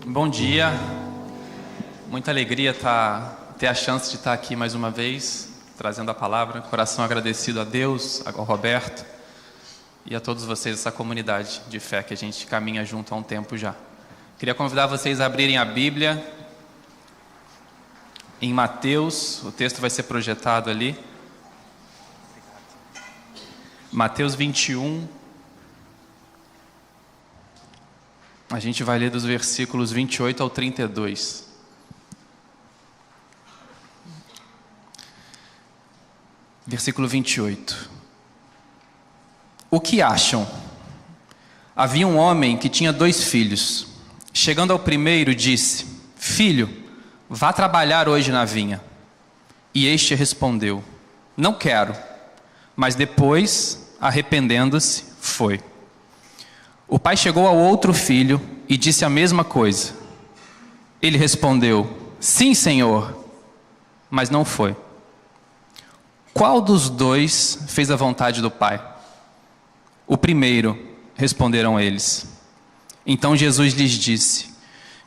Bom dia, muita alegria ter a chance de estar aqui mais uma vez, trazendo a palavra, coração agradecido a Deus, ao Roberto e a todos vocês, essa comunidade de fé que a gente caminha junto há um tempo já. Queria convidar vocês a abrirem a Bíblia em Mateus, o texto vai ser projetado ali, Mateus 21, a gente vai ler dos versículos 28 ao 32. Versículo 28. O que acham? Havia um homem que tinha 2 filhos. Chegando ao primeiro, disse: Filho, vá trabalhar hoje na vinha. E este respondeu: Não quero. Mas depois, arrependendo-se, foi. O pai chegou ao outro filho e disse a mesma coisa. Ele respondeu: Sim, senhor, mas não foi. Qual dos 2 fez a vontade do pai? O primeiro, responderam eles. Então Jesus lhes disse: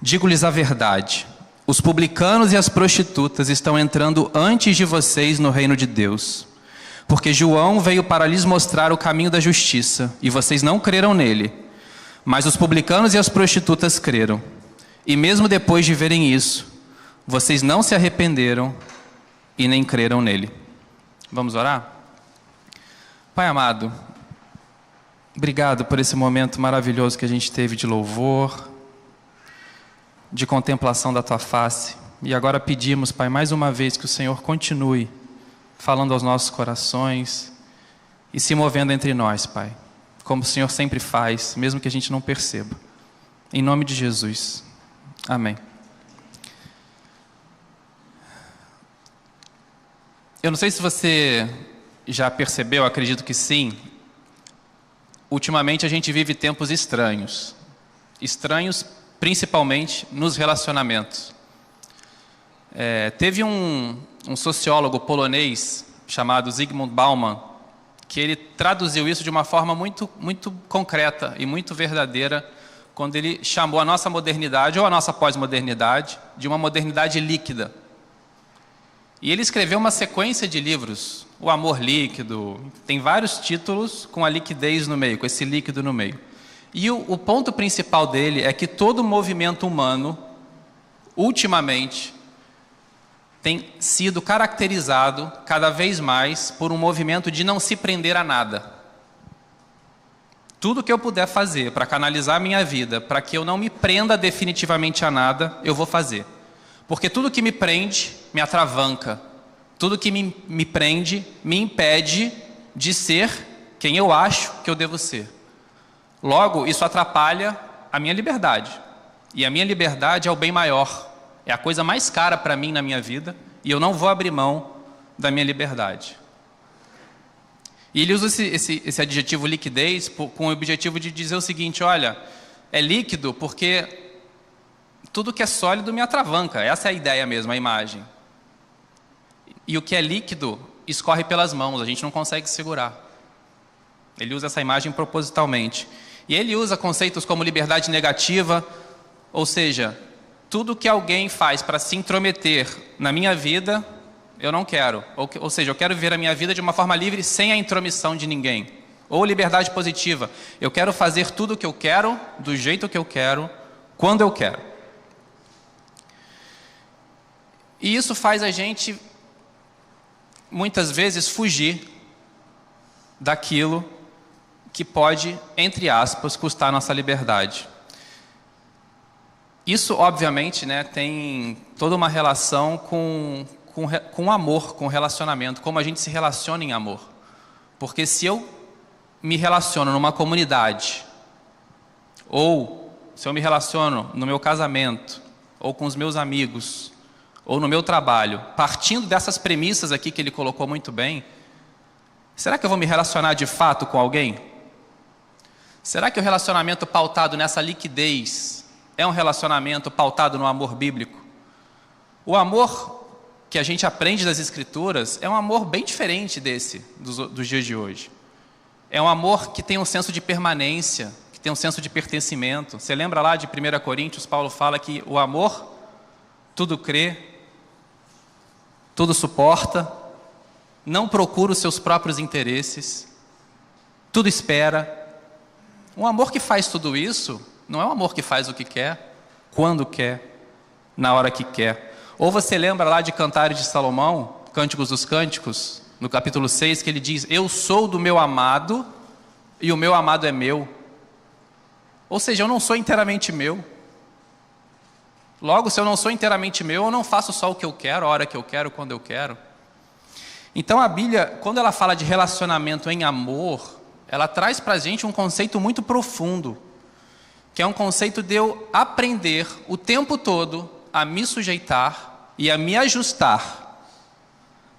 Digo-lhes a verdade, os publicanos e as prostitutas estão entrando antes de vocês no reino de Deus. Porque João veio para lhes mostrar o caminho da justiça, e vocês não creram nele. Mas os publicanos e as prostitutas creram. E mesmo depois de verem isso, vocês não se arrependeram e nem creram nele. Vamos orar? Pai amado, obrigado por esse momento maravilhoso que a gente teve de louvor, de contemplação da Tua face. E agora pedimos, Pai, mais uma vez que o Senhor continue falando aos nossos corações e se movendo entre nós, Pai, como o Senhor sempre faz, mesmo que a gente não perceba. Em nome de Jesus. Amém. Eu não sei se você já percebeu, acredito que sim. Ultimamente a gente vive tempos estranhos. Estranhos principalmente nos relacionamentos. Teve um sociólogo polonês chamado Zygmunt Bauman, que ele traduziu isso de uma forma muito, muito concreta e muito verdadeira, quando ele chamou a nossa modernidade, ou a nossa pós-modernidade, de uma modernidade líquida. E ele escreveu uma sequência de livros, O Amor Líquido, tem vários títulos com a liquidez no meio, com esse líquido no meio. E o ponto principal dele é que todo movimento humano, ultimamente, tem sido caracterizado cada vez mais por um movimento de não se prender a nada. Tudo que eu puder fazer para canalizar a minha vida, para que eu não me prenda definitivamente a nada, eu vou fazer. Porque tudo que me prende, me atravanca. Tudo que me prende, me impede de ser quem eu acho que eu devo ser. Logo, isso atrapalha a minha liberdade. E a minha liberdade é o bem maior. É a coisa mais cara para mim na minha vida, e eu não vou abrir mão da minha liberdade. E ele usa esse adjetivo liquidez com o objetivo de dizer o seguinte: olha, é líquido porque tudo que é sólido me atravanca. Essa é a ideia mesmo, a imagem. E o que é líquido escorre pelas mãos, a gente não consegue segurar. Ele usa essa imagem propositalmente. E ele usa conceitos como liberdade negativa, ou seja, tudo que alguém faz para se intrometer na minha vida, eu não quero. Ou seja, eu quero viver a minha vida de uma forma livre, sem a intromissão de ninguém. Ou liberdade positiva. Eu quero fazer tudo o que eu quero, do jeito que eu quero, quando eu quero. E isso faz a gente, muitas vezes, fugir daquilo que pode, entre aspas, custar a nossa liberdade. Isso, obviamente, tem toda uma relação com amor, com relacionamento, como a gente se relaciona em amor. Porque se eu me relaciono numa comunidade, ou se eu me relaciono no meu casamento, ou com os meus amigos, ou no meu trabalho, partindo dessas premissas aqui que ele colocou muito bem, será que eu vou me relacionar de fato com alguém? Será que o relacionamento pautado nessa liquidez é um relacionamento pautado no amor bíblico? O amor que a gente aprende das Escrituras é um amor bem diferente dos dias de hoje. É um amor que tem um senso de permanência, que tem um senso de pertencimento. Você lembra lá de 1 Coríntios, Paulo fala que o amor tudo crê, tudo suporta, não procura os seus próprios interesses, tudo espera. Um amor que faz tudo isso não é um amor que faz o que quer, quando quer, na hora que quer. Ou você lembra lá de Cantares de Salomão, Cânticos dos Cânticos, no capítulo 6, que ele diz: eu sou do meu amado e o meu amado é meu. Ou seja, eu não sou inteiramente meu. Logo, se eu não sou inteiramente meu, eu não faço só o que eu quero, a hora que eu quero, quando eu quero. Então a Bíblia, quando ela fala de relacionamento em amor, ela traz para a gente um conceito muito profundo, que é um conceito de eu aprender o tempo todo a me sujeitar e a me ajustar,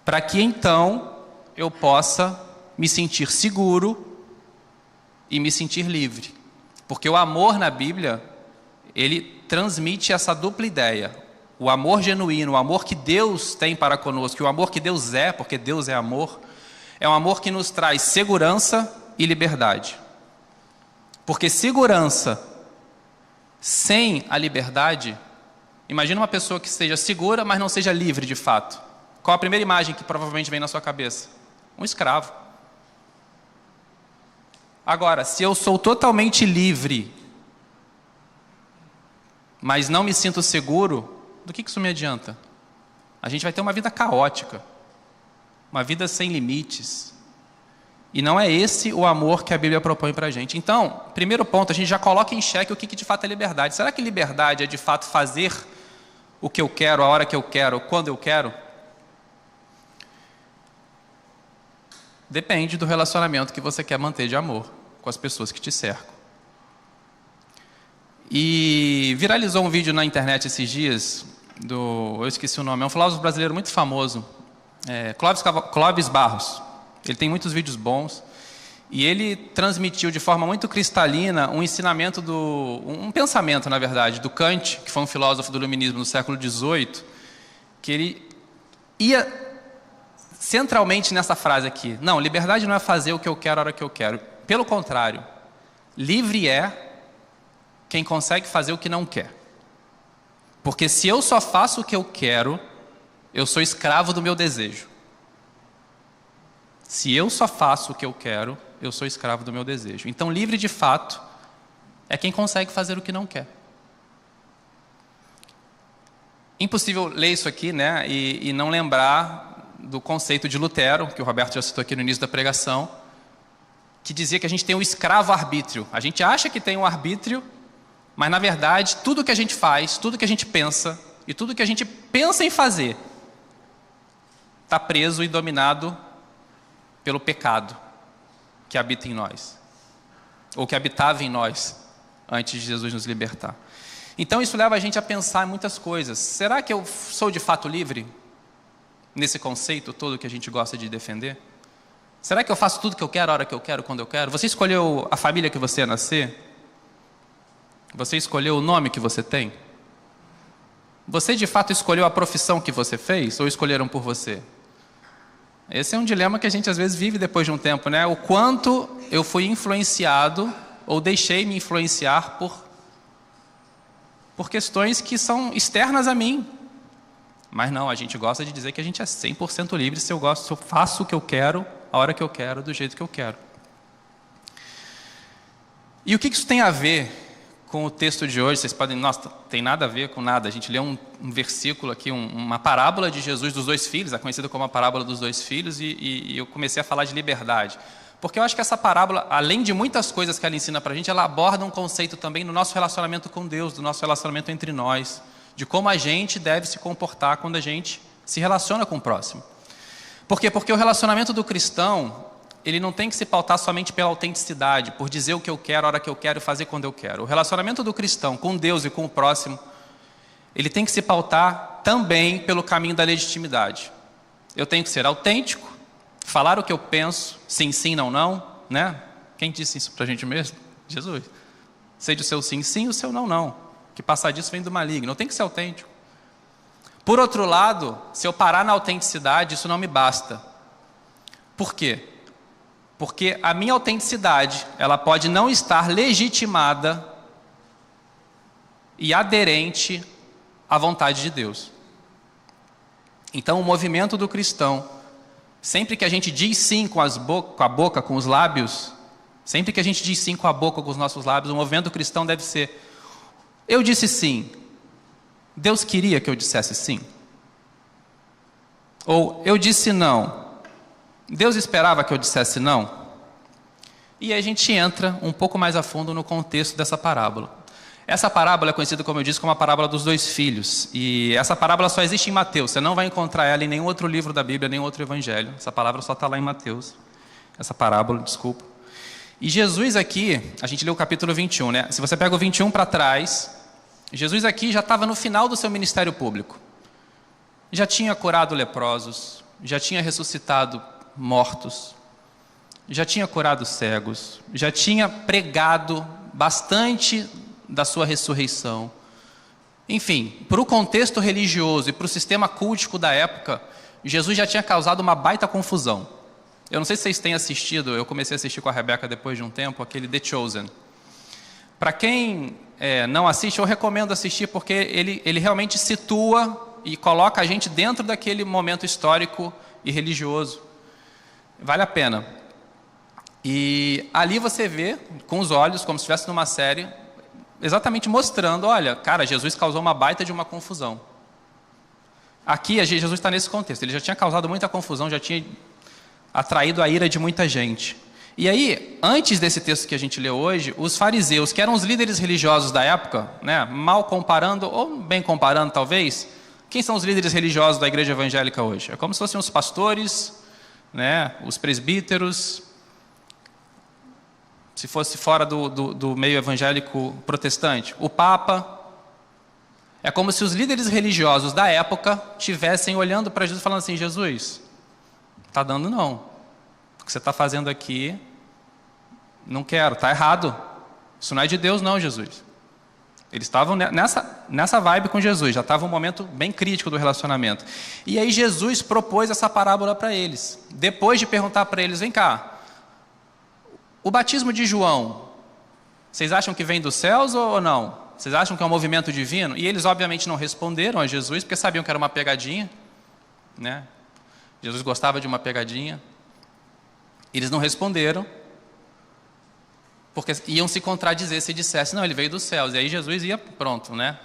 para que então eu possa me sentir seguro e me sentir livre. Porque o amor na Bíblia, ele transmite essa dupla ideia. O amor genuíno, o amor que Deus tem para conosco, o amor que Deus é, porque Deus é amor, é um amor que nos traz segurança e liberdade. Porque segurança sem a liberdade, imagina uma pessoa que esteja segura, mas não seja livre de fato. Qual a primeira imagem que provavelmente vem na sua cabeça? Um escravo. Agora, se eu sou totalmente livre, mas não me sinto seguro, do que isso me adianta? A gente vai ter uma vida caótica, uma vida sem limites. E não é esse o amor que a Bíblia propõe para a gente. Então, primeiro ponto, a gente já coloca em xeque o que de fato é liberdade. Será que liberdade é de fato fazer o que eu quero, a hora que eu quero, quando eu quero? Depende do relacionamento que você quer manter de amor com as pessoas que te cercam. E viralizou um vídeo na internet esses dias, eu esqueci o nome, é um filósofo brasileiro muito famoso, Clóvis Barros. Ele tem muitos vídeos bons, e ele transmitiu de forma muito cristalina um ensinamento, um pensamento, na verdade, do Kant, que foi um filósofo do iluminismo no século XVIII, que ele ia centralmente nessa frase aqui: não, liberdade não é fazer o que eu quero a hora que eu quero. Pelo contrário, livre é quem consegue fazer o que não quer. Porque se eu só faço o que eu quero, eu sou escravo do meu desejo. Se eu só faço o que eu quero, eu sou escravo do meu desejo. Então, livre de fato é quem consegue fazer o que não quer. Impossível ler isso aqui, né, e não lembrar do conceito de Lutero, que o Roberto já citou aqui no início da pregação, que dizia que a gente tem o escravo-arbítrio. A gente acha que tem um arbítrio, mas, na verdade, tudo que a gente faz, tudo que a gente pensa e tudo que a gente pensa em fazer está preso e dominado pelo pecado que habita em nós, ou que habitava em nós antes de Jesus nos libertar. Então, isso leva a gente a pensar em muitas coisas. Será que eu sou de fato livre nesse conceito todo que a gente gosta de defender? Será que eu faço tudo que eu quero, a hora que eu quero, quando eu quero? Você escolheu a família que você ia nascer? Você escolheu o nome que você tem? Você de fato escolheu a profissão que você fez ou escolheram por você? Esse é um dilema que a gente às vezes vive depois de um tempo, né? O quanto eu fui influenciado ou deixei me influenciar por questões que são externas a mim. Mas não, a gente gosta de dizer que a gente é 100% livre se eu faço o que eu quero, a hora que eu quero, do jeito que eu quero. E o que isso tem a ver com o texto de hoje? Vocês podem, nossa, tem nada a ver com nada. A gente lê um versículo aqui, uma parábola de Jesus dos dois filhos, é conhecida como a parábola dos dois filhos, e eu comecei a falar de liberdade. Porque eu acho que essa parábola, além de muitas coisas que ela ensina para a gente, ela aborda um conceito também no nosso relacionamento com Deus, do nosso relacionamento entre nós, de como a gente deve se comportar quando a gente se relaciona com o próximo. Por quê? Porque o relacionamento do cristão, ele não tem que se pautar somente pela autenticidade, por dizer o que eu quero, a hora que eu quero e fazer quando eu quero. O relacionamento do cristão com Deus e com o próximo, ele tem que se pautar também pelo caminho da legitimidade. Eu tenho que ser autêntico, falar o que eu penso, sim, sim, não, não, né? Quem disse isso pra gente mesmo? Jesus. Seja o seu sim, sim, o seu não, não. Que passar disso vem do maligno. Eu tenho que ser autêntico. Por outro lado, se eu parar na autenticidade, isso não me basta. Por quê? Porque a minha autenticidade, ela pode não estar legitimada e aderente à vontade de Deus. Então, o movimento do cristão, sempre que a gente diz sim com a boca, com os lábios, sempre que a gente diz sim com a boca, com os nossos lábios, o movimento do cristão deve ser: eu disse sim, Deus queria que eu dissesse sim. Ou eu disse não, Deus esperava que eu dissesse não. E aí a gente entra um pouco mais a fundo no contexto dessa parábola. Essa parábola é conhecida, como eu disse, como a parábola dos dois filhos. E essa parábola só existe em Mateus. Você não vai encontrar ela em nenhum outro livro da Bíblia, nenhum outro evangelho. Essa palavra só está lá em Mateus. Essa parábola, desculpa. E Jesus aqui, a gente leu o capítulo 21, né? Se você pega o 21 para trás, Jesus aqui já estava no final do seu ministério público. Já tinha curado leprosos, já tinha ressuscitado mortos, já tinha curado cegos, já tinha pregado bastante da sua ressurreição. Enfim, para o contexto religioso e para o sistema cultico da época, Jesus já tinha causado uma baita confusão. Eu não sei se vocês têm assistido, eu comecei a assistir com a Rebeca depois de um tempo, aquele The Chosen. Para quem não assiste, eu recomendo assistir, porque ele realmente situa e coloca a gente dentro daquele momento histórico e religioso. Vale a pena. E ali você vê, com os olhos, como se estivesse numa série, exatamente mostrando: olha, cara, Jesus causou uma baita de uma confusão. Aqui, Jesus está nesse contexto. Ele já tinha causado muita confusão, já tinha atraído a ira de muita gente. E aí, antes desse texto que a gente leu hoje, os fariseus, que eram os líderes religiosos da época, né, mal comparando, ou bem comparando talvez, quem são os líderes religiosos da igreja evangélica hoje? É como se fossem os pastores, né, os presbíteros. Se fosse fora do meio evangélico protestante, o Papa. É como se os líderes religiosos da época estivessem olhando para Jesus e falando assim: Jesus, está dando não. O que você está fazendo aqui, não quero, está errado. Isso não é de Deus não, Jesus. Eles estavam nessa vibe com Jesus, já estava um momento bem crítico do relacionamento. E aí Jesus propôs essa parábola para eles. Depois de perguntar para eles: vem cá, o batismo de João, vocês acham que vem dos céus ou não? Vocês acham que é um movimento divino? E eles obviamente não responderam a Jesus, porque sabiam que era uma pegadinha, né? Jesus gostava de uma pegadinha. Eles não responderam, porque iam se contradizer se dissesse: não, ele veio dos céus. E aí Jesus ia, pronto, né?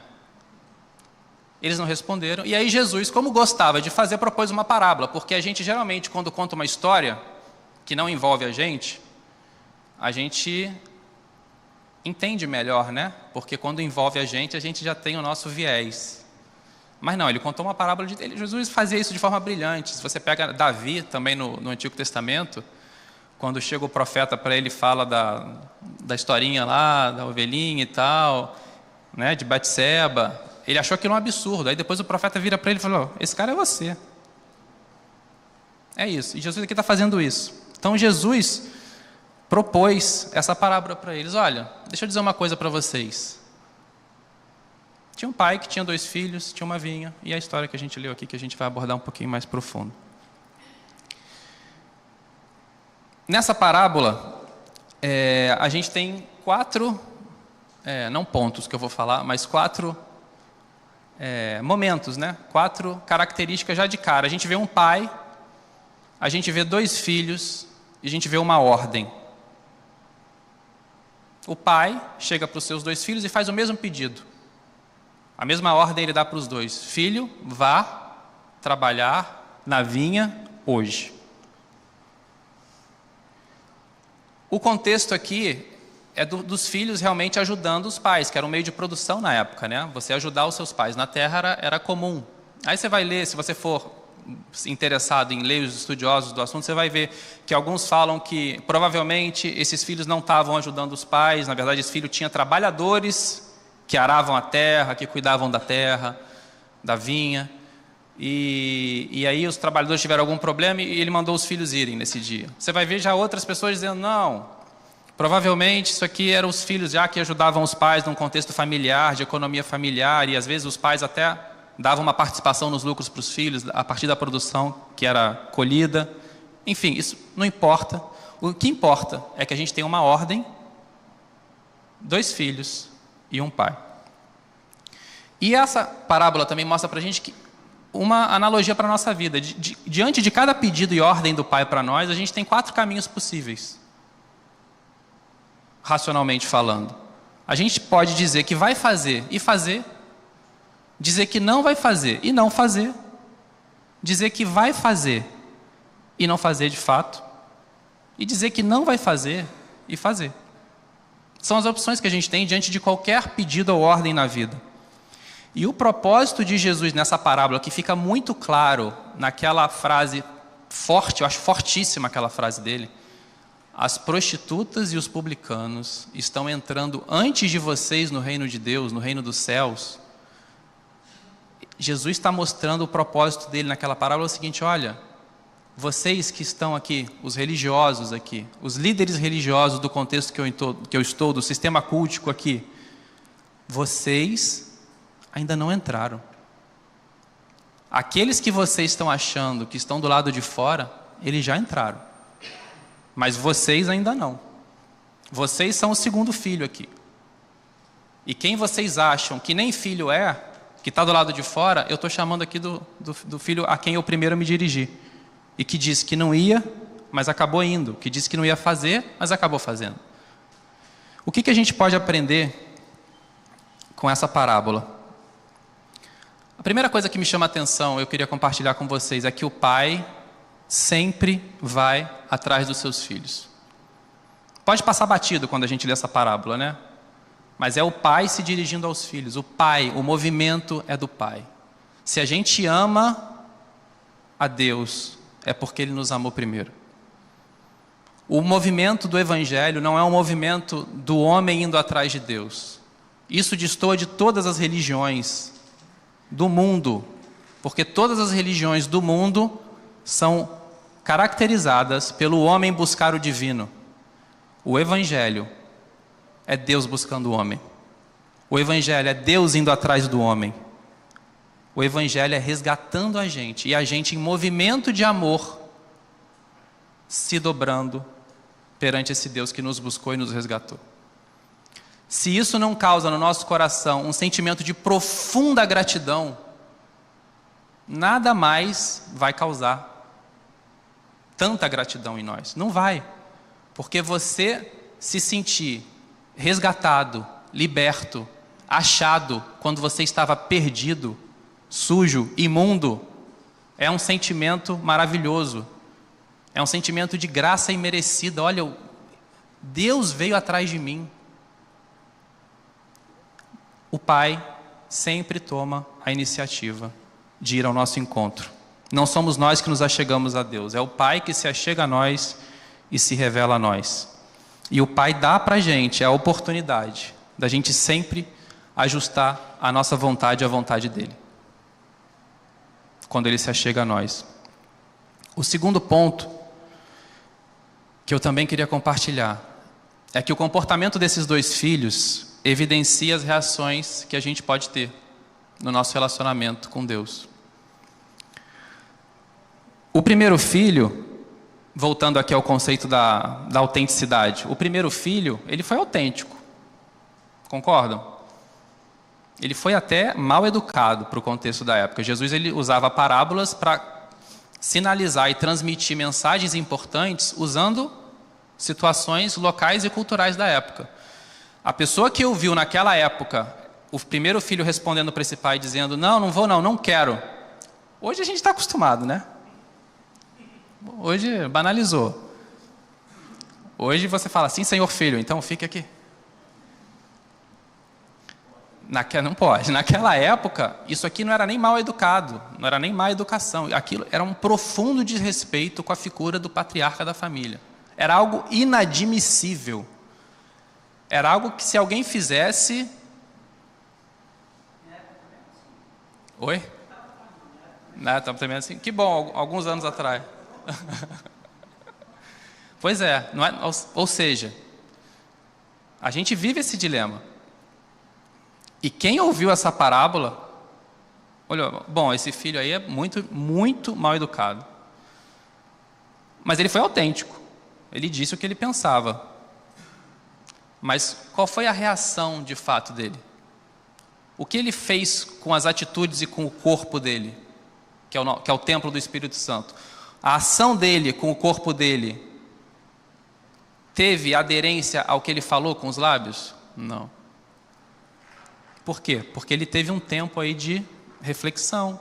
Eles não responderam. E aí Jesus, como gostava de fazer, propôs uma parábola. Porque a gente geralmente, quando conta uma história que não envolve a gente entende melhor, né? Porque quando envolve a gente já tem o nosso viés. Mas não, ele contou uma parábola Jesus fazia isso de forma brilhante. Se você pega Davi, também no Antigo Testamento, quando chega o profeta para ele, fala da historinha lá, da ovelhinha e tal, né, de Batseba, ele achou aquilo um absurdo. Aí depois o profeta vira para ele e falou: esse cara é você. É isso. E Jesus aqui está fazendo isso. Então Jesus propôs essa parábola para eles. Olha, deixa eu dizer uma coisa para vocês. Tinha um pai que tinha 2 filhos, tinha uma vinha, e a história que a gente leu aqui, que a gente vai abordar um pouquinho mais profundo. Nessa parábola, a gente tem 4, não pontos que eu vou falar, mas 4 momentos, né? 4 características já de cara. A gente vê um pai, a gente vê 2 filhos, e a gente vê uma ordem. O pai chega para os seus 2 filhos e faz o mesmo pedido. A mesma ordem ele dá para os 2. Filho, vá trabalhar na vinha hoje. O contexto aqui é dos filhos realmente ajudando os pais, que era um meio de produção na época, né? Você ajudar os seus pais na terra era comum. Aí você vai ler, se você for interessado em ler os estudiosos do assunto, você vai ver que alguns falam que provavelmente esses filhos não estavam ajudando os pais. Na verdade, esse filho tinha trabalhadores que aravam a terra, que cuidavam da terra, da vinha, e aí os trabalhadores tiveram algum problema e ele mandou os filhos irem nesse dia. Você vai ver já outras pessoas dizendo: não, provavelmente isso aqui eram os filhos já que ajudavam os pais num contexto familiar, de economia familiar, e às vezes os pais até davam uma participação nos lucros para os filhos, a partir da produção que era colhida. Enfim, isso não importa. O que importa é que a gente tem uma ordem, 2 filhos e um pai. E essa parábola também mostra para a gente uma analogia para a nossa vida. Diante de cada pedido e ordem do pai para nós, a gente tem 4 caminhos possíveis, racionalmente falando. A gente pode dizer que vai fazer e fazer, dizer que não vai fazer e não fazer, dizer que vai fazer e não fazer de fato, e dizer que não vai fazer e fazer. São as opções que a gente tem diante de qualquer pedido ou ordem na vida. E o propósito de Jesus nessa parábola, que fica muito claro naquela frase forte, eu acho fortíssima aquela frase dele: as prostitutas e os publicanos estão entrando antes de vocês no reino de Deus, no reino dos céus. Jesus está mostrando o propósito dele naquela parábola, é o seguinte: olha, vocês que estão aqui, os religiosos aqui, os líderes religiosos do contexto que eu estou, do sistema cultico aqui, vocês ainda não entraram. Aqueles que vocês estão achando que estão do lado de fora, eles já entraram. Mas vocês ainda não. Vocês são o segundo filho aqui. E quem vocês acham que nem filho é, que está do lado de fora, eu estou chamando aqui do filho a quem eu primeiro me dirigi. E que disse que não ia, mas acabou indo. Que disse que não ia fazer, mas acabou fazendo. O que a gente pode aprender com essa parábola? A primeira coisa que me chama a atenção, eu queria compartilhar com vocês, é que o pai sempre vai atrás dos seus filhos. Pode passar batido quando a gente lê essa parábola, né? Mas é o pai se dirigindo aos filhos. O pai, o movimento é do pai. Se a gente ama a Deus, é porque Ele nos amou primeiro. O movimento do Evangelho não é um movimento do homem indo atrás de Deus. Isso destoa de todas as religiões do mundo, porque todas as religiões do mundo são caracterizadas pelo homem buscar o divino. O Evangelho é Deus buscando o homem. O Evangelho é Deus indo atrás do homem. O Evangelho é resgatando a gente, e a gente em movimento de amor, se dobrando perante esse Deus que nos buscou e nos resgatou. Se isso não causa no nosso coração um sentimento de profunda gratidão, nada mais vai causar tanta gratidão em nós. Não vai. Porque você se sentir resgatado, liberto, achado, quando você estava perdido, sujo, imundo, é um sentimento maravilhoso. É um sentimento de graça imerecida. Olha, Deus veio atrás de mim. O Pai sempre toma a iniciativa de ir ao nosso encontro. Não somos nós que nos achegamos a Deus, é o Pai que se achega a nós e se revela a nós. E o Pai dá para a gente a oportunidade da gente sempre ajustar a nossa vontade à vontade dEle, quando Ele se achega a nós. O segundo ponto que eu também queria compartilhar é que o comportamento desses 2 filhos evidencia as reações que a gente pode ter no nosso relacionamento com Deus. O primeiro filho, voltando aqui ao conceito da autenticidade, o primeiro filho, ele foi autêntico. Concordam? Ele foi até mal educado para o contexto da época. Jesus ele usava parábolas para sinalizar e transmitir mensagens importantes usando situações locais e culturais da época. A pessoa que ouviu naquela época o primeiro filho respondendo para esse pai dizendo: não vou não quero. Hoje a gente está acostumado, né? Hoje banalizou. Hoje você fala: sim, senhor filho, então fique aqui. Não pode. Naquela época, isso aqui não era nem mal educado, não era nem má educação. Aquilo era um profundo desrespeito com a figura do patriarca da família. Era algo inadmissível. Era algo que se alguém fizesse... Oi? Não, estamos também assim. Que bom, alguns anos atrás. Pois é, não é, ou seja, a gente vive esse dilema. E quem ouviu essa parábola, olha, bom, esse filho aí é muito, muito mal educado. Mas ele foi autêntico. Ele disse o que ele pensava. Mas qual foi a reação de fato dele? O que ele fez com as atitudes e com o corpo dele, que é o templo do Espírito Santo? A ação dele com o corpo dele teve aderência ao que ele falou com os lábios? Não. Por quê? Porque ele teve um tempo aí de reflexão.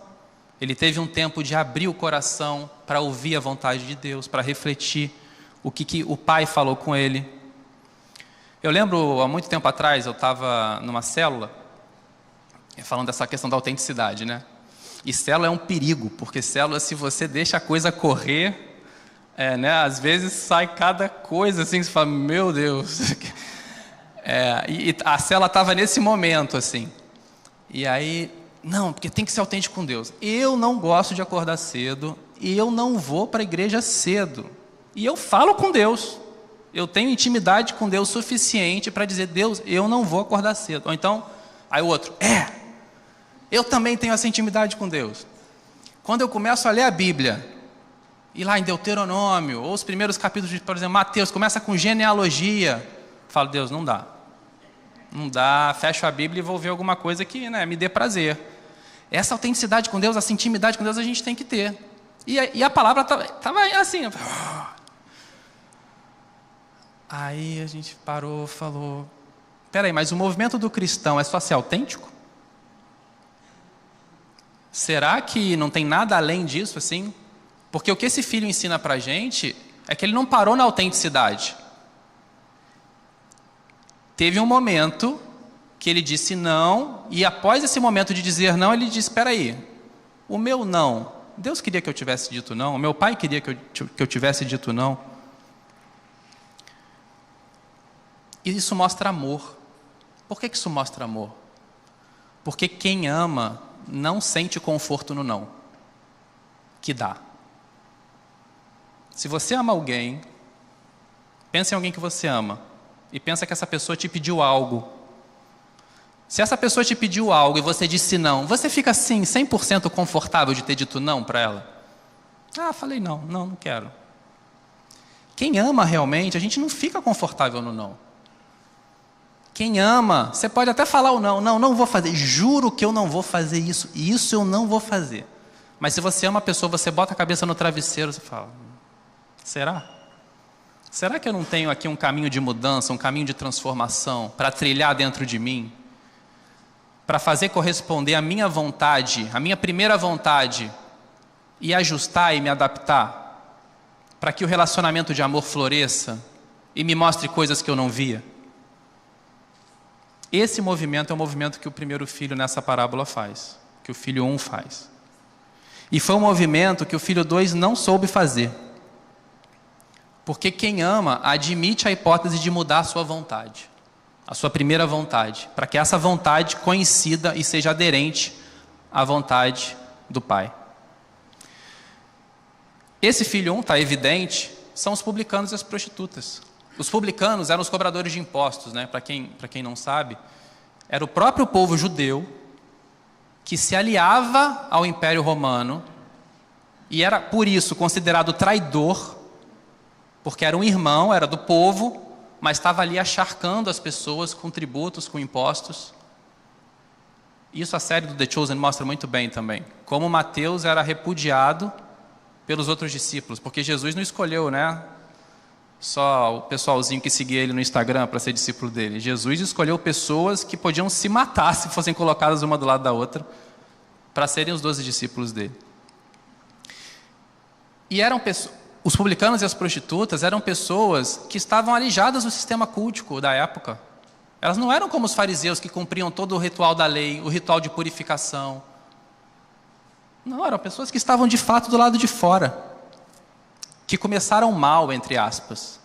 Ele teve um tempo de abrir o coração para ouvir a vontade de Deus, para refletir o que o Pai falou com ele. Eu lembro, há muito tempo atrás, eu estava numa célula, falando dessa questão da autenticidade, né? E célula é um perigo, porque célula, se você deixa a coisa correr, né? Às vezes sai cada coisa assim, que você fala, meu Deus. E a célula estava nesse momento, assim. E aí, não, porque tem que ser autêntico com Deus. Eu não gosto de acordar cedo, e eu não vou para a igreja cedo. E eu falo com Deus. Eu tenho intimidade com Deus suficiente para dizer, Deus, eu não vou acordar cedo. Ou então, aí o outro, eu também tenho essa intimidade com Deus. Quando eu começo a ler a Bíblia, e lá em Deuteronômio, ou os primeiros capítulos, por exemplo, Mateus, começa com genealogia, eu falo, Deus, não dá. Não dá, fecho a Bíblia e vou ver alguma coisa que, né, me dê prazer. Essa autenticidade com Deus, essa intimidade com Deus a gente tem que ter. E a palavra estava assim. Aí a gente parou, falou, peraí, mas o movimento do cristão é só ser autêntico? Será que não tem nada além disso, assim? Porque o que esse filho ensina pra gente é que ele não parou na autenticidade. Teve um momento que ele disse não, e após esse momento de dizer não, ele disse, espera aí, o meu não, Deus queria que eu tivesse dito não, o meu pai queria que eu tivesse dito não. E isso mostra amor. Por que isso mostra amor? Porque quem ama não sente conforto no não, que dá. Se você ama alguém, pensa em alguém que você ama, e pensa que essa pessoa te pediu algo. Se essa pessoa te pediu algo e você disse não, você fica assim, 100% confortável de ter dito não para ela? Falei não quero. Quem ama realmente, a gente não fica confortável no não. Quem ama, você pode até falar o não vou fazer, juro que eu não vou fazer isso, e isso eu não vou fazer. Mas se você ama a pessoa, você bota a cabeça no travesseiro, você fala, será? Será que eu não tenho aqui um caminho de mudança, um caminho de transformação para trilhar dentro de mim? Para fazer corresponder a minha vontade, a minha primeira vontade, e ajustar e me adaptar, para que o relacionamento de amor floresça e me mostre coisas que eu não via? Esse movimento é o movimento que o primeiro filho nessa parábola faz, que o filho 1 faz. E foi um movimento que o filho 2 não soube fazer. Porque quem ama admite a hipótese de mudar a sua vontade, a sua primeira vontade, para que essa vontade coincida e seja aderente à vontade do Pai. Esse filho 1, está evidente, são os publicanos e as prostitutas. Os publicanos eram os cobradores de impostos, né? Para quem não sabe, era o próprio povo judeu que se aliava ao Império Romano e era, por isso, considerado traidor, porque era um irmão, era do povo, mas estava ali acharcando as pessoas com tributos, com impostos. Isso a série do The Chosen mostra muito bem também. Como Mateus era repudiado pelos outros discípulos, porque Jesus não escolheu, né, só o pessoalzinho que seguia ele no Instagram para ser discípulo dele. Jesus escolheu pessoas que podiam se matar se fossem colocadas uma do lado da outra, para serem os 12 discípulos dele. E eram pessoas... Os publicanos e as prostitutas eram pessoas que estavam alijadas do sistema cultico da época. Elas não eram como os fariseus que cumpriam todo o ritual da lei, o ritual de purificação. Não, eram pessoas que estavam de fato do lado de fora, que começaram mal, entre aspas,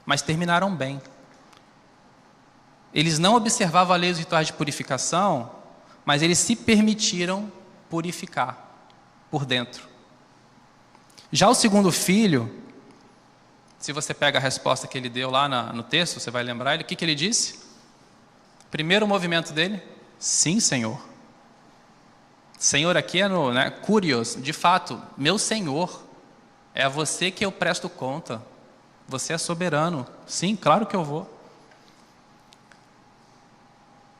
mas terminaram bem. Eles não observavam a lei dos rituais de purificação, mas eles se permitiram purificar por dentro. Já o segundo filho, se você pega a resposta que ele deu lá no texto, você vai lembrar, o que ele disse? Primeiro movimento dele, sim, Senhor. Senhor aqui é no, né, curios, de fato, meu Senhor, é a você que eu presto conta. Você é soberano. Sim, claro que eu vou.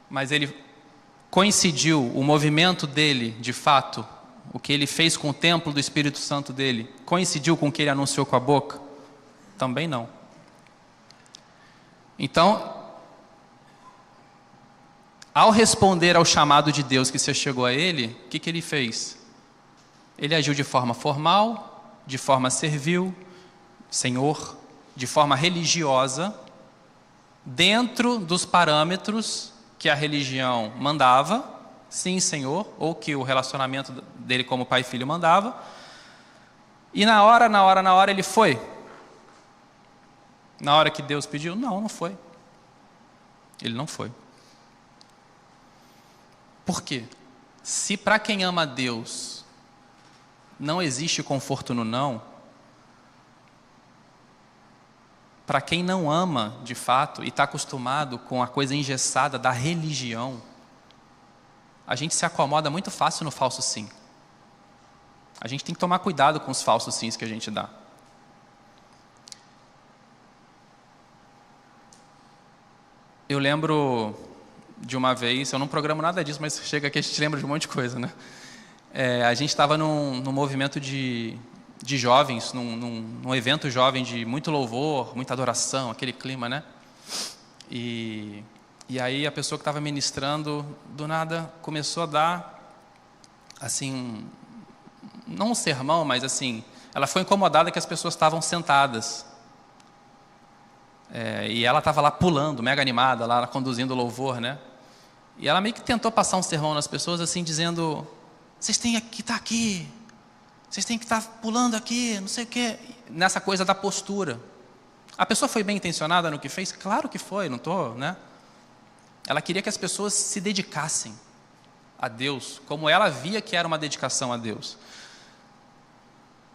Mas ele coincidiu, o movimento dele, de fato, o que ele fez com o templo do Espírito Santo dele, coincidiu com o que ele anunciou com a boca? Também não. Então, ao responder ao chamado de Deus que se chegou a ele, o que ele fez? Ele agiu de forma formal, de forma servil, Senhor, de forma religiosa, dentro dos parâmetros que a religião mandava, sim, Senhor, ou que o relacionamento dele como pai e filho mandava. E na hora ele foi. Na hora que Deus pediu, não foi. Ele não foi. Por quê? Se para quem ama a Deus não existe conforto no não, para quem não ama de fato e está acostumado com a coisa engessada da religião, a gente se acomoda muito fácil no falso sim. A gente tem que tomar cuidado com os falsos sims que a gente dá. Eu lembro de uma vez, eu não programo nada disso, mas chega aqui a gente lembra de um monte de coisa, né? A gente estava num movimento de jovens, num evento jovem de muito louvor, muita adoração, aquele clima, né? E aí a pessoa que estava ministrando, do nada, começou a dar, assim, não um sermão, mas assim, ela foi incomodada que as pessoas estavam sentadas. E ela estava lá pulando, mega animada, lá conduzindo o louvor, né? E ela meio que tentou passar um sermão nas pessoas, assim, dizendo: vocês têm que estar aqui, vocês têm que estar pulando aqui, não sei o quê. Nessa coisa da postura. A pessoa foi bem intencionada no que fez? Claro que foi, não estou, né? Ela queria que as pessoas se dedicassem a Deus, como ela via que era uma dedicação a Deus.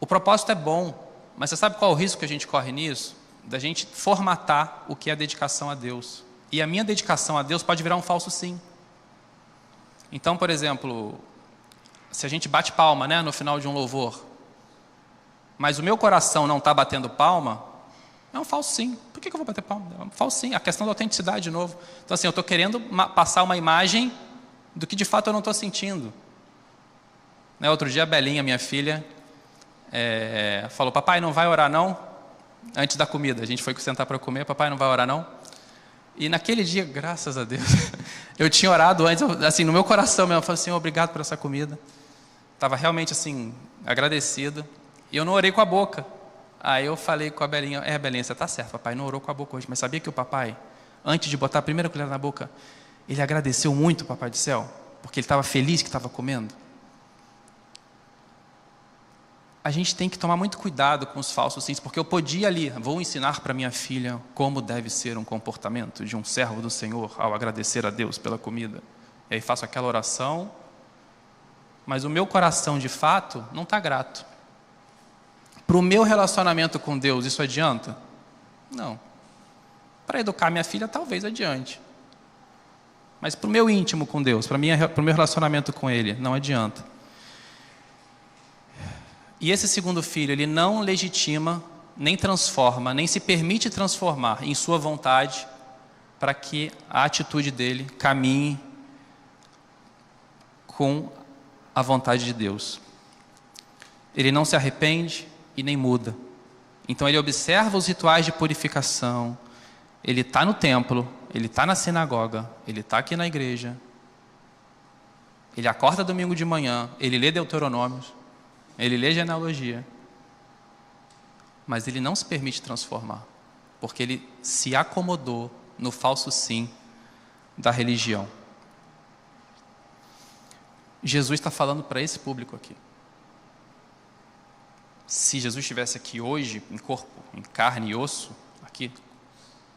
O propósito é bom, mas você sabe qual é o risco que a gente corre nisso? Da gente formatar o que é dedicação a Deus. E a minha dedicação a Deus pode virar um falso sim. Então, por exemplo, se a gente bate palma, né, no final de um louvor, mas o meu coração não está batendo palma, é um falso sim. Por que eu vou bater palma? É um falso sim. A questão da autenticidade, de novo. Então, assim, eu estou querendo passar uma imagem do que de fato eu não estou sentindo. Né, outro dia a Belinha, minha filha, falou: papai, não vai orar não? Antes da comida, a gente foi sentar para comer, papai, não vai orar não? E naquele dia, graças a Deus, eu tinha orado antes, assim, no meu coração mesmo, eu falei assim: obrigado por essa comida. Estava realmente assim, agradecido. E eu não orei com a boca. Aí eu falei com a Belinha: Belinha, você está certo, papai não orou com a boca hoje, mas sabia que o papai, antes de botar a primeira colher na boca, ele agradeceu muito, papai do céu, porque ele estava feliz que estava comendo? A gente tem que tomar muito cuidado com os falsos sims, porque eu podia ali, vou ensinar para minha filha como deve ser um comportamento de um servo do Senhor ao agradecer a Deus pela comida. E aí faço aquela oração, mas o meu coração de fato não está grato. Para o meu relacionamento com Deus, isso adianta? Não. Para educar minha filha, talvez adiante. Mas para o meu íntimo com Deus, para o meu relacionamento com Ele, não adianta. E esse segundo filho, ele não legitima, nem transforma, nem se permite transformar em sua vontade para que a atitude dele caminhe com a vontade de Deus. Ele não se arrepende e nem muda. Então ele observa os rituais de purificação, ele está no templo, ele está na sinagoga, ele está aqui na igreja, ele acorda domingo de manhã, ele lê Deuteronômios, ele lê genealogia, mas ele não se permite transformar, porque ele se acomodou no falso sim da religião. Jesus está falando para esse público aqui. Se Jesus estivesse aqui hoje, em corpo, em carne e osso, aqui,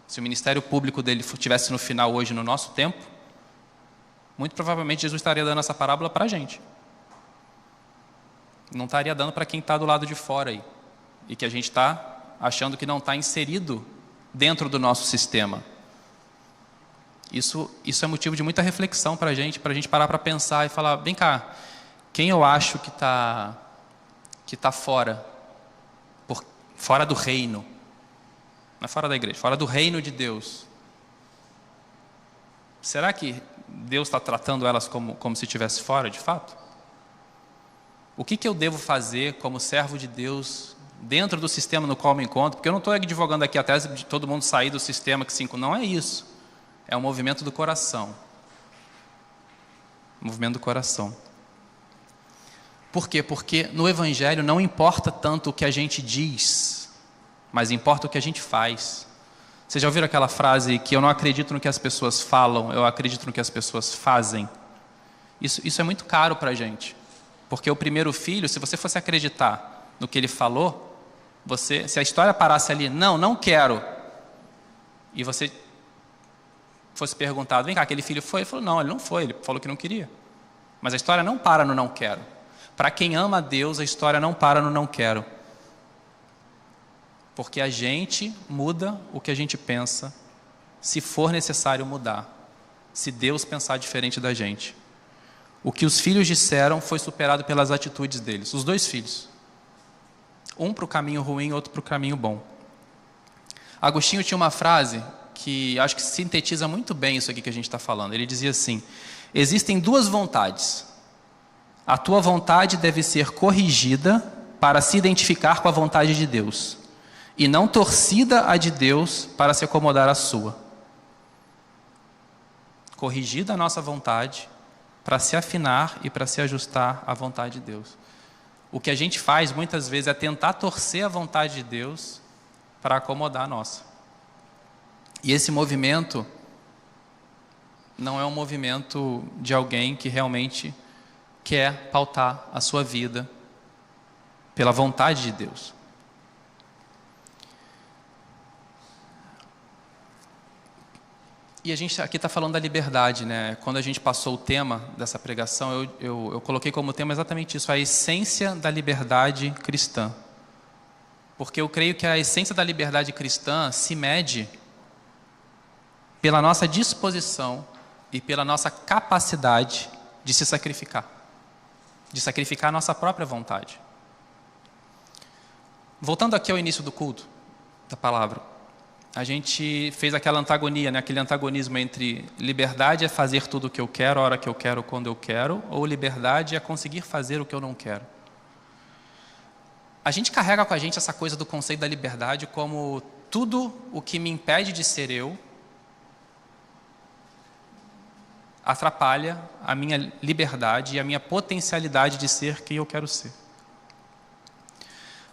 se o ministério público dele estivesse no final hoje, no nosso tempo, muito provavelmente Jesus estaria dando essa parábola para a gente. Não estaria dando para quem está do lado de fora aí. E que a gente está achando que não está inserido dentro do nosso sistema. Isso é motivo de muita reflexão para a gente parar para pensar e falar: vem cá, quem eu acho que está fora do reino? não é fora da igreja, fora do reino de Deus. Será que Deus está tratando elas como se estivesse fora, de fato? O que eu devo fazer como servo de Deus dentro do sistema no qual me encontro? Porque eu não estou advogando aqui a tese de todo mundo sair do sistema, não é isso. É um movimento do coração. Movimento do coração. Por quê? Porque no Evangelho não importa tanto o que a gente diz, mas importa o que a gente faz. Vocês já ouviram aquela frase que eu não acredito no que as pessoas falam, eu acredito no que as pessoas fazem? Isso é muito caro para a gente. Porque o primeiro filho, se você fosse acreditar no que ele falou, se a história parasse ali, não quero, e você fosse perguntado, vem cá, aquele filho foi? Ele falou, não, ele não foi, ele falou que não queria. Mas a história não para no não quero. Para quem ama a Deus, a história não para no não quero. Porque a gente muda o que a gente pensa, se for necessário mudar, se Deus pensar diferente da gente. O que os filhos disseram foi superado pelas atitudes deles, os dois filhos. Um para o caminho ruim, outro para o caminho bom. Agostinho tinha uma frase que acho que sintetiza muito bem isso aqui que a gente está falando. Ele dizia assim: existem duas vontades. A tua vontade deve ser corrigida para se identificar com a vontade de Deus, e não torcida a de Deus para se acomodar à sua. Corrigida a nossa vontade para se afinar e para se ajustar à vontade de Deus. O que a gente faz muitas vezes é tentar torcer a vontade de Deus para acomodar a nossa. E esse movimento não é um movimento de alguém que realmente quer pautar a sua vida pela vontade de Deus. E a gente aqui está falando da liberdade, né? Quando a gente passou o tema dessa pregação, eu coloquei como tema exatamente isso, a essência da liberdade cristã. Porque eu creio que a essência da liberdade cristã se mede pela nossa disposição e pela nossa capacidade de se sacrificar. De sacrificar a nossa própria vontade. Voltando aqui ao início do culto, da palavra. A gente fez aquela antagonia, né? Aquele antagonismo entre liberdade é fazer tudo o que eu quero, a hora que eu quero, quando eu quero, ou liberdade é conseguir fazer o que eu não quero. A gente carrega com a gente essa coisa do conceito da liberdade como tudo o que me impede de ser eu atrapalha a minha liberdade e a minha potencialidade de ser quem eu quero ser.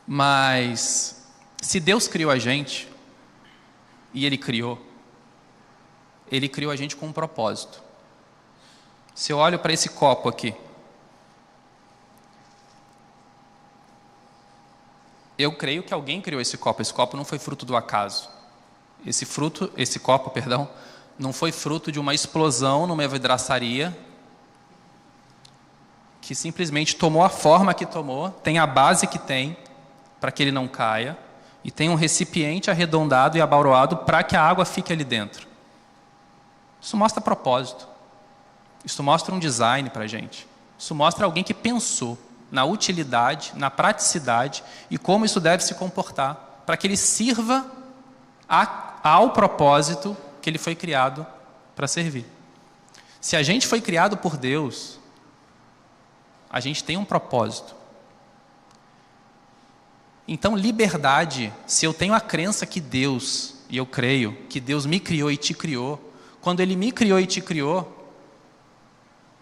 Mas se Deus criou a gente, e Ele criou a gente com um propósito. Se eu olho para esse copo aqui, eu creio que alguém criou esse copo não foi fruto do acaso. Esse copo, não foi fruto de uma explosão numa vidraçaria, que simplesmente tomou a forma que tomou, tem a base que tem, para que ele não caia, e tem um recipiente arredondado e abauroado para que a água fique ali dentro. Isso mostra propósito. Isso mostra um design para a gente. Isso mostra alguém que pensou na utilidade, na praticidade e como isso deve se comportar para que ele sirva ao propósito que ele foi criado para servir. Se a gente foi criado por Deus, a gente tem um propósito. Então, liberdade, se eu tenho a crença que Deus, e eu creio, que Deus me criou e te criou, quando Ele me criou e te criou,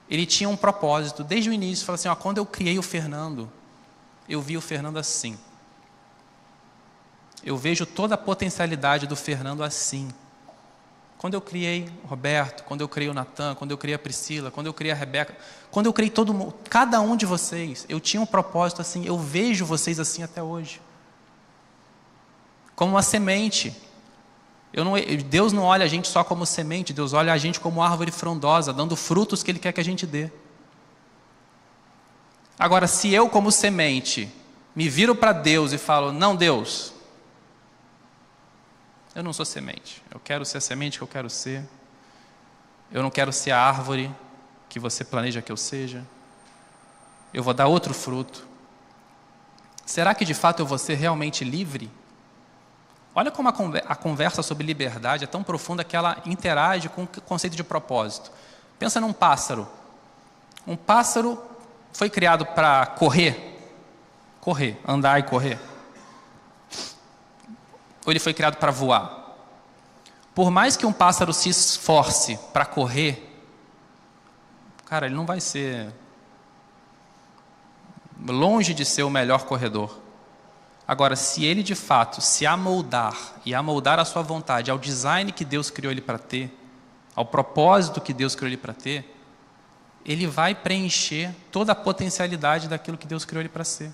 Ele tinha um propósito. Desde o início, falou assim, quando eu criei o Fernando, eu vi o Fernando assim. Eu vejo toda a potencialidade do Fernando assim. Quando eu criei o Roberto, quando eu criei o Natan, quando eu criei a Priscila, quando eu criei a Rebeca, quando eu criei todo mundo, cada um de vocês, eu tinha um propósito assim, eu vejo vocês assim até hoje. Como uma semente. Deus não olha a gente só como semente, Deus olha a gente como árvore frondosa, dando frutos que Ele quer que a gente dê. Agora, se eu como semente, me viro para Deus e falo, não Deus, eu não sou semente, eu quero ser a semente que eu quero ser, eu não quero ser a árvore que você planeja que eu seja, eu vou dar outro fruto. Será que de fato eu vou ser realmente livre? Olha como a conversa sobre liberdade é tão profunda que ela interage com o conceito de propósito. Pensa num pássaro. Um pássaro foi criado para correr, andar e correr. Ou ele foi criado para voar? Por mais que um pássaro se esforce para correr, cara, ele não vai ser longe de ser o melhor corredor. Agora, se ele de fato se amoldar e amoldar a sua vontade ao design que Deus criou ele para ter, ao propósito que Deus criou ele para ter, ele vai preencher toda a potencialidade daquilo que Deus criou ele para ser.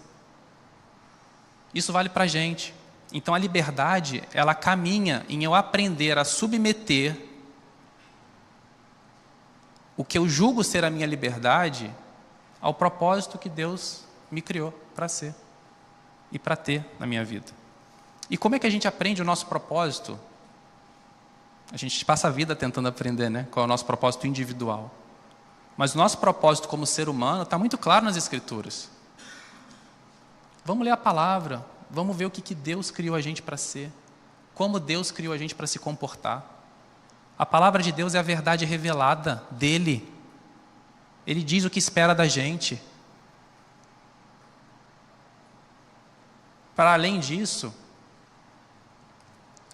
Isso vale para a gente. Então a liberdade, ela caminha em eu aprender a submeter o que eu julgo ser a minha liberdade ao propósito que Deus me criou para ser e para ter na minha vida. E como é que a gente aprende o nosso propósito? A gente passa a vida tentando aprender, né? Qual é o nosso propósito individual. Mas o nosso propósito como ser humano está muito claro nas Escrituras. Vamos ler a palavra, vamos ver o que Deus criou a gente para ser, como Deus criou a gente para se comportar. A palavra de Deus é a verdade revelada dele. Ele diz o que espera da gente. Para além disso,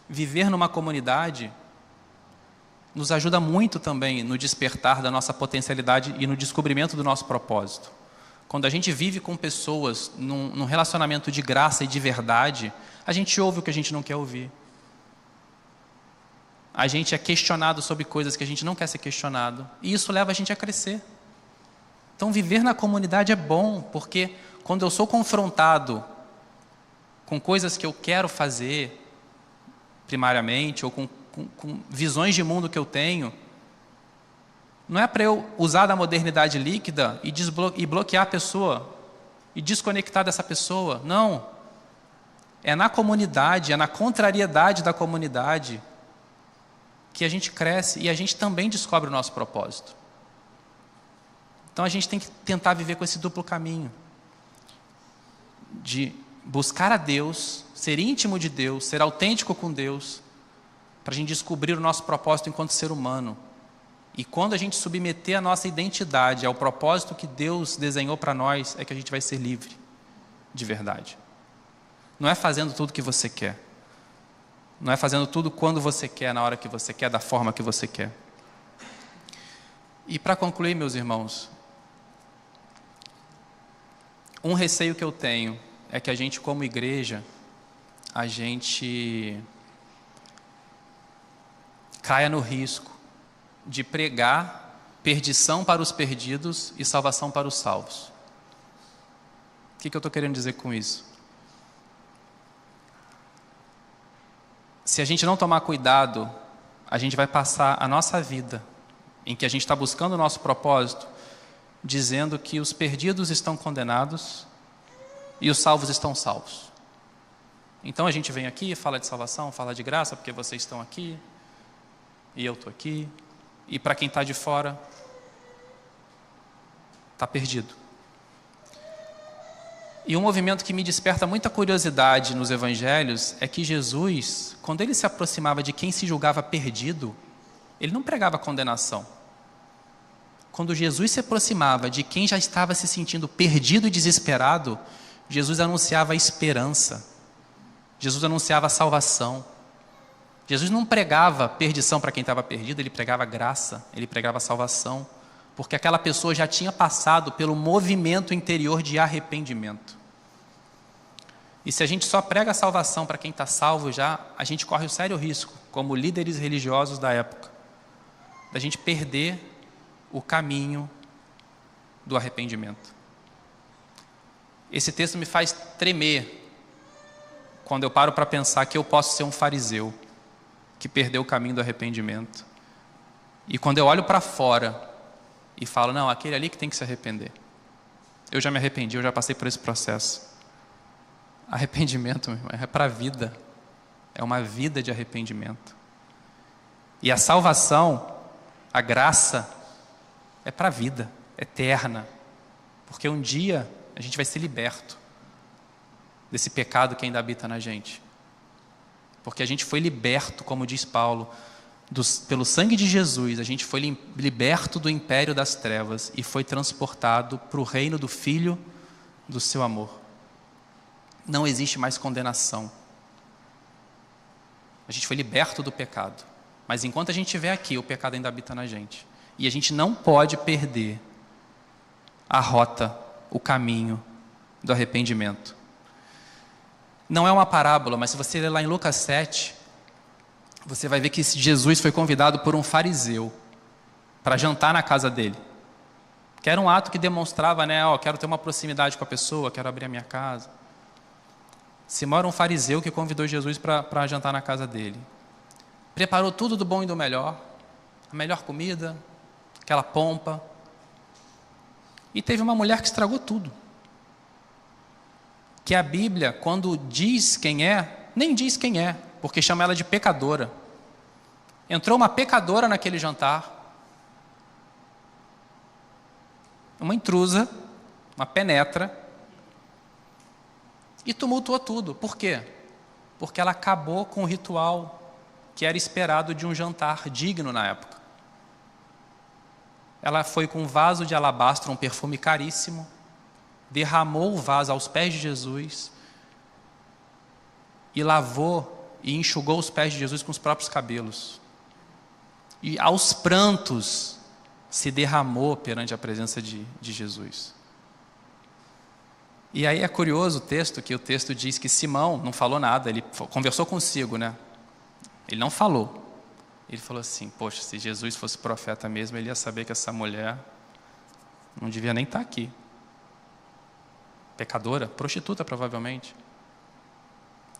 viver numa comunidade nos ajuda muito também no despertar da nossa potencialidade e no descobrimento do nosso propósito. Quando a gente vive com pessoas num relacionamento de graça e de verdade, a gente ouve o que a gente não quer ouvir. A gente é questionado sobre coisas que a gente não quer ser questionado. E isso leva a gente a crescer. Então, viver na comunidade é bom, porque quando eu sou confrontado com coisas que eu quero fazer, primariamente, ou com visões de mundo que eu tenho, não é para eu usar da modernidade líquida e bloquear a pessoa, e desconectar dessa pessoa. Não. É na comunidade, é na contrariedade da comunidade que a gente cresce e a gente também descobre o nosso propósito. Então a gente tem que tentar viver com esse duplo caminho de buscar a Deus, ser íntimo de Deus, ser autêntico com Deus, para a gente descobrir o nosso propósito enquanto ser humano. E quando a gente submeter a nossa identidade ao propósito que Deus desenhou para nós, é que a gente vai ser livre, de verdade. Não é fazendo tudo que você quer. Não é fazendo tudo quando você quer, na hora que você quer, da forma que você quer. E para concluir, meus irmãos, um receio que eu tenho é que a gente, como igreja, a gente caia no risco de pregar perdição para os perdidos e salvação para os salvos. O que eu estou querendo dizer com isso? Se a gente não tomar cuidado, a gente vai passar a nossa vida, em que a gente está buscando o nosso propósito, dizendo que os perdidos estão condenados e os salvos estão salvos. Então a gente vem aqui, fala de salvação, fala de graça, porque vocês estão aqui, e eu estou aqui, e para quem está de fora, está perdido. E um movimento que me desperta muita curiosidade nos evangelhos é que Jesus, quando ele se aproximava de quem se julgava perdido, ele não pregava condenação. Quando Jesus se aproximava de quem já estava se sentindo perdido e desesperado, Jesus anunciava a esperança. Jesus anunciava a salvação. Jesus não pregava perdição para quem estava perdido, ele pregava graça, ele pregava salvação, porque aquela pessoa já tinha passado pelo movimento interior de arrependimento. E se a gente só prega a salvação para quem está salvo já, a gente corre o sério risco, como líderes religiosos da época, da gente perder o caminho do arrependimento. Esse texto me faz tremer quando eu paro para pensar que eu posso ser um fariseu que perdeu o caminho do arrependimento. E quando eu olho para fora e falo, não, aquele ali que tem que se arrepender. Eu já me arrependi, eu já passei por esse processo. Arrependimento, meu irmão, é para a vida. É uma vida de arrependimento. E a salvação, a graça, é para a vida, eterna. Porque um dia a gente vai ser liberto desse pecado que ainda habita na gente. Porque a gente foi liberto, como diz Paulo, pelo sangue de Jesus, a gente foi liberto do império das trevas e foi transportado para o reino do Filho do seu amor. Não existe mais condenação. A gente foi liberto do pecado. Mas enquanto a gente estiver aqui, o pecado ainda habita na gente. E a gente não pode perder a rota, o caminho do arrependimento. Não é uma parábola, mas se você ler lá em Lucas 7, você vai ver que Jesus foi convidado por um fariseu para jantar na casa dele. Que era um ato que demonstrava, quero ter uma proximidade com a pessoa, quero abrir a minha casa. Simão era um fariseu que convidou Jesus para jantar na casa dele. Preparou tudo do bom e do melhor, a melhor comida, aquela pompa. E teve uma mulher que estragou tudo. Que a Bíblia, quando diz quem é, nem diz quem é, porque chama ela de pecadora. Entrou uma pecadora naquele jantar, uma intrusa, uma penetra, e tumultuou tudo. Por quê? Porque ela acabou com o ritual que era esperado de um jantar digno na época. Ela foi com um vaso de alabastro, um perfume caríssimo, derramou o vaso aos pés de Jesus e lavou e enxugou os pés de Jesus com os próprios cabelos. E aos prantos se derramou perante a presença de Jesus. E aí é curioso o texto, que o texto diz que Simão não falou nada, ele conversou consigo, Ele não falou. Ele falou assim, poxa, se Jesus fosse profeta mesmo, ele ia saber que essa mulher não devia nem estar aqui. Pecadora, prostituta provavelmente.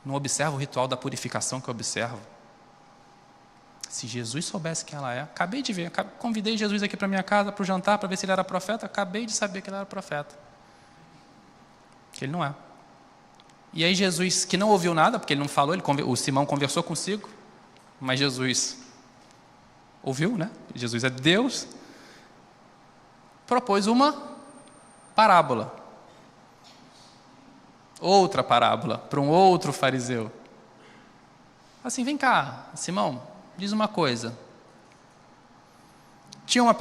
Não observa o ritual da purificação que eu observo. Se Jesus soubesse quem ela é, acabei de ver, convidei Jesus aqui para minha casa para o jantar, para ver se ele era profeta, acabei de saber que ele era profeta. Que ele não é. E aí Jesus, que não ouviu nada, porque ele não falou, o Simão conversou consigo, mas Jesus ouviu, Jesus é Deus, propôs uma parábola. Outra parábola, para um outro fariseu. Assim, vem cá, Simão, diz uma coisa. Tinham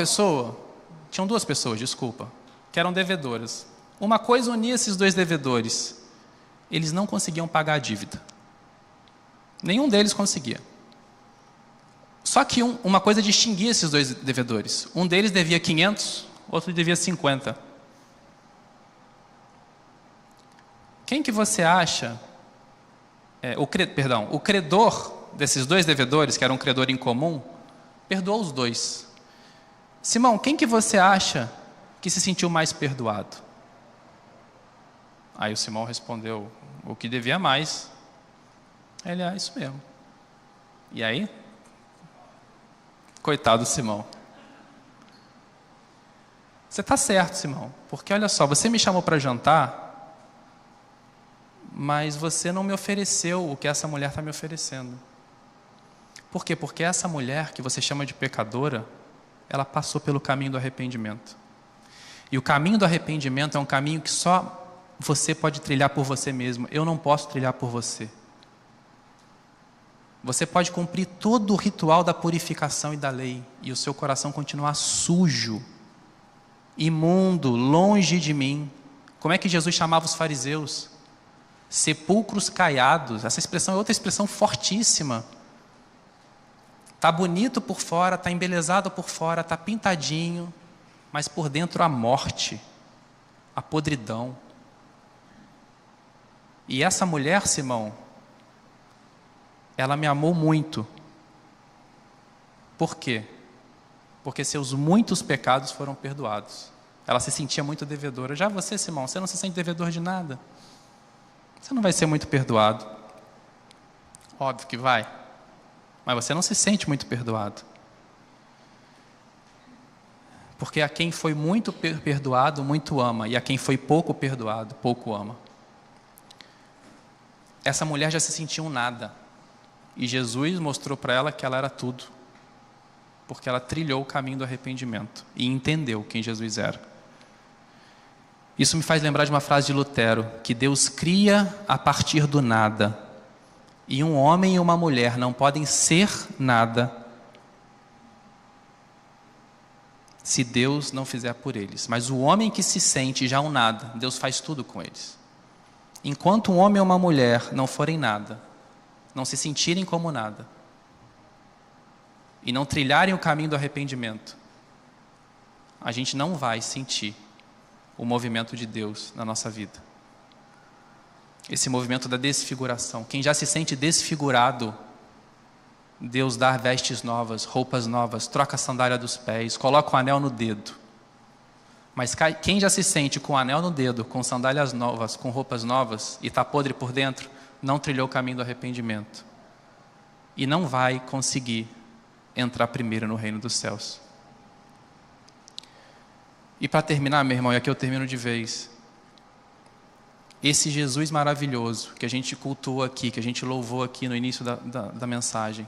duas pessoas, desculpa, que eram devedoras. Uma coisa unia esses dois devedores. Eles não conseguiam pagar a dívida. Nenhum deles conseguia. Só que uma coisa distinguia esses dois devedores. Um deles devia 500, outro devia 50. Quem que você acha... o credor desses dois devedores, que era um credor em comum, perdoou os dois. Simão, quem que você acha que se sentiu mais perdoado? Aí o Simão respondeu, o que devia mais. Ele, isso mesmo. E aí? Coitado do Simão. Você está certo, Simão, porque olha só, você me chamou para jantar, mas você não me ofereceu o que essa mulher está me oferecendo. Por quê? Porque essa mulher que você chama de pecadora, ela passou pelo caminho do arrependimento. E o caminho do arrependimento é um caminho que só você pode trilhar por você mesmo. Eu não posso trilhar por você. Você pode cumprir todo o ritual da purificação e da lei, e o seu coração continuar sujo, imundo, longe de mim. Como é que Jesus chamava os fariseus? Sepulcros caiados. Essa expressão é outra expressão fortíssima. Está bonito por fora, está embelezado por fora, está pintadinho, mas por dentro a morte, a podridão. E essa mulher, Simão, ela me amou muito. Por quê? Porque seus muitos pecados foram perdoados. Ela se sentia muito devedora. Já você, Simão, você não se sente devedor de nada. Você não vai ser muito perdoado. Óbvio que vai. Mas você não se sente muito perdoado. Porque a quem foi muito perdoado, muito ama. E a quem foi pouco perdoado, pouco ama. Essa mulher já se sentia um nada. E Jesus mostrou para ela que ela era tudo. Porque ela trilhou o caminho do arrependimento. E entendeu quem Jesus era. Isso me faz lembrar de uma frase de Lutero. Que Deus cria a partir do nada. E um homem e uma mulher não podem ser nada se Deus não fizer por eles. Mas o homem que se sente já um nada, Deus faz tudo com eles. Enquanto um homem ou uma mulher não forem nada, não se sentirem como nada, e não trilharem o caminho do arrependimento, a gente não vai sentir o movimento de Deus na nossa vida. Esse movimento da desfiguração. Quem já se sente desfigurado, Deus dá vestes novas, roupas novas, troca a sandália dos pés, coloca o anel no dedo. Mas quem já se sente com o anel no dedo, com sandálias novas, com roupas novas, e está podre por dentro, não trilhou o caminho do arrependimento. E não vai conseguir entrar primeiro no reino dos céus. E para terminar, meu irmão, e aqui eu termino de vez, esse Jesus maravilhoso que a gente cultuou aqui, que a gente louvou aqui no início da mensagem,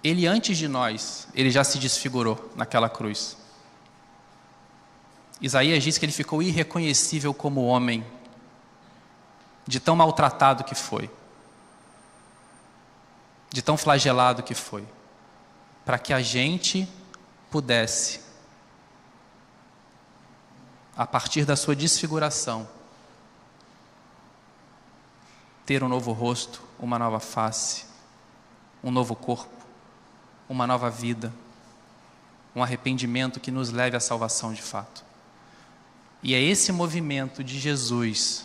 ele antes de nós, ele já se desfigurou naquela cruz. Isaías diz que ele ficou irreconhecível como homem, de tão maltratado que foi, de tão flagelado que foi, para que a gente pudesse, a partir da sua desfiguração, ter um novo rosto, uma nova face, um novo corpo, uma nova vida, um arrependimento que nos leve à salvação de fato. E é esse movimento de Jesus,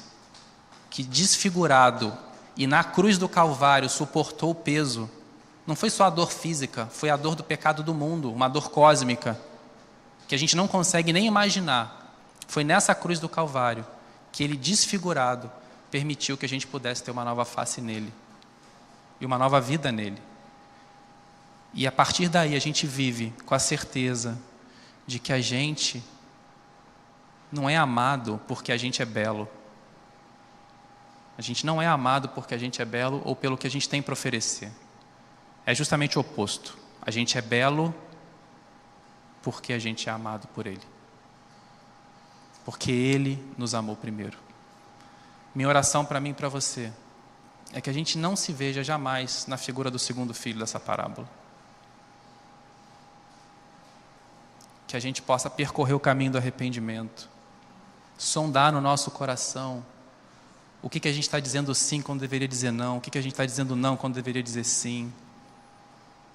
que desfigurado e na cruz do Calvário suportou o peso, não foi só a dor física, foi a dor do pecado do mundo, uma dor cósmica, que a gente não consegue nem imaginar. Foi nessa cruz do Calvário que ele, desfigurado, permitiu que a gente pudesse ter uma nova face nele e uma nova vida nele. E a partir daí a gente vive com a certeza de que a gente não é amado porque a gente é belo. A gente não é amado porque a gente é belo ou pelo que a gente tem para oferecer. É justamente o oposto. A gente é belo porque a gente é amado por Ele. Porque Ele nos amou primeiro. Minha oração para mim e para você é que a gente não se veja jamais na figura do segundo filho dessa parábola. Que a gente possa percorrer o caminho do arrependimento, sondar no nosso coração o que a gente está dizendo sim quando deveria dizer não, o que a gente está dizendo não quando deveria dizer sim.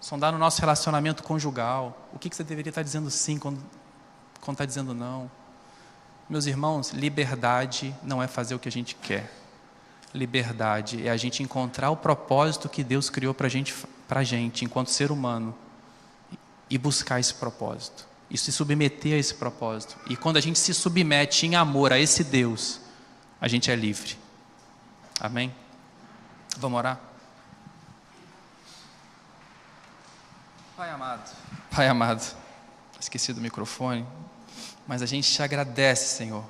Sondar no nosso relacionamento conjugal, o que você deveria estar dizendo sim quando está dizendo não. Meus irmãos, liberdade não é fazer o que a gente quer. Liberdade é a gente encontrar o propósito que Deus criou para a gente, enquanto ser humano, e buscar esse propósito, e se submeter a esse propósito. E quando a gente se submete em amor a esse Deus, a gente é livre. Amém? Vamos orar? Pai amado, esqueci do microfone, mas a gente te agradece, Senhor,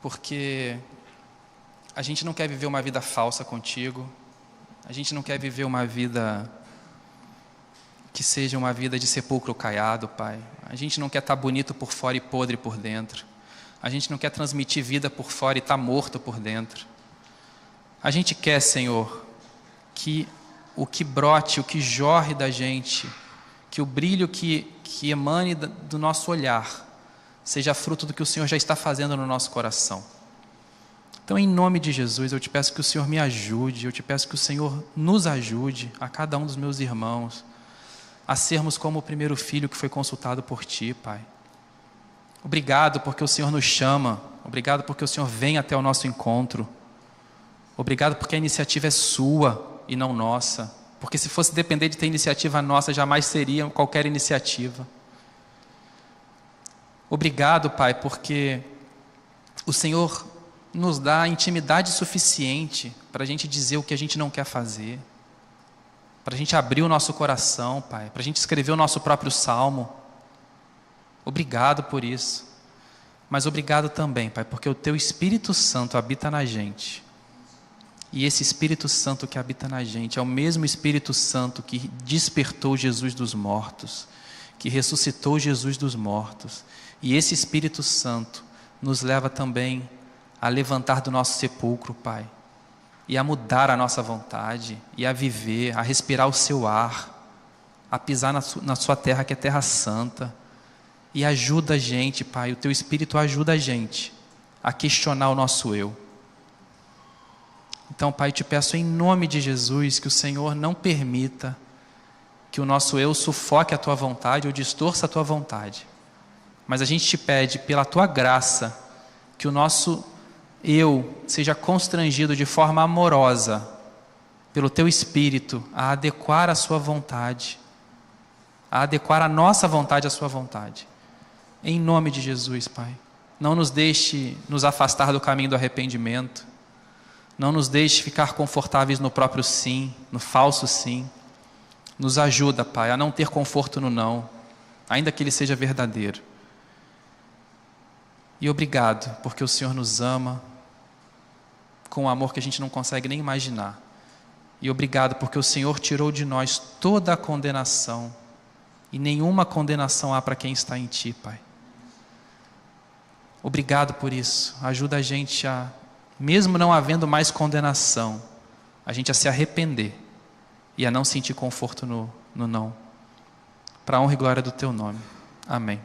porque a gente não quer viver uma vida falsa contigo, a gente não quer viver uma vida que seja uma vida de sepulcro caiado, Pai. A gente não quer estar bonito por fora e podre por dentro. A gente não quer transmitir vida por fora e estar morto por dentro. A gente quer, Senhor, que o que brote, o que jorre da gente, que o brilho que emane do nosso olhar, seja fruto do que o Senhor já está fazendo no nosso coração. Então, em nome de Jesus, eu te peço que o Senhor me ajude, eu te peço que o Senhor nos ajude, a cada um dos meus irmãos, a sermos como o primeiro filho que foi consultado por Ti, Pai. Obrigado porque o Senhor nos chama, obrigado porque o Senhor vem até o nosso encontro, obrigado porque a iniciativa é Sua e não nossa, porque se fosse depender de ter iniciativa nossa, jamais seria qualquer iniciativa. Obrigado, Pai, porque o Senhor nos dá intimidade suficiente para a gente dizer o que a gente não quer fazer, para a gente abrir o nosso coração, Pai, para a gente escrever o nosso próprio salmo. Obrigado por isso, mas obrigado também, Pai, porque o Teu Espírito Santo habita na gente. E esse Espírito Santo que habita na gente é o mesmo Espírito Santo que despertou Jesus dos mortos, que ressuscitou Jesus dos mortos. E esse Espírito Santo nos leva também a levantar do nosso sepulcro, Pai, e a mudar a nossa vontade, e a viver, a respirar o seu ar, a pisar na sua terra, que é terra santa. E ajuda a gente, Pai, o Teu Espírito ajuda a gente a questionar o nosso eu. Então, Pai, te peço em nome de Jesus que o Senhor não permita que o nosso eu sufoque a Tua vontade ou distorça a Tua vontade. Mas a gente te pede, pela Tua graça, que o nosso eu seja constrangido de forma amorosa, pelo Teu Espírito, a adequar a Sua vontade, a adequar a nossa vontade à Sua vontade. Em nome de Jesus, Pai. Não nos deixe nos afastar do caminho do arrependimento. Não nos deixe ficar confortáveis no próprio sim, no falso sim. Nos ajuda, Pai, a não ter conforto no não, ainda que ele seja verdadeiro. E obrigado, porque o Senhor nos ama com um amor que a gente não consegue nem imaginar. E obrigado, porque o Senhor tirou de nós toda a condenação. E nenhuma condenação há para quem está em Ti, Pai. Obrigado por isso. Ajuda a gente a, mesmo não havendo mais condenação, a gente a se arrepender e a não sentir conforto no não. Para a honra e glória do Teu nome. Amém.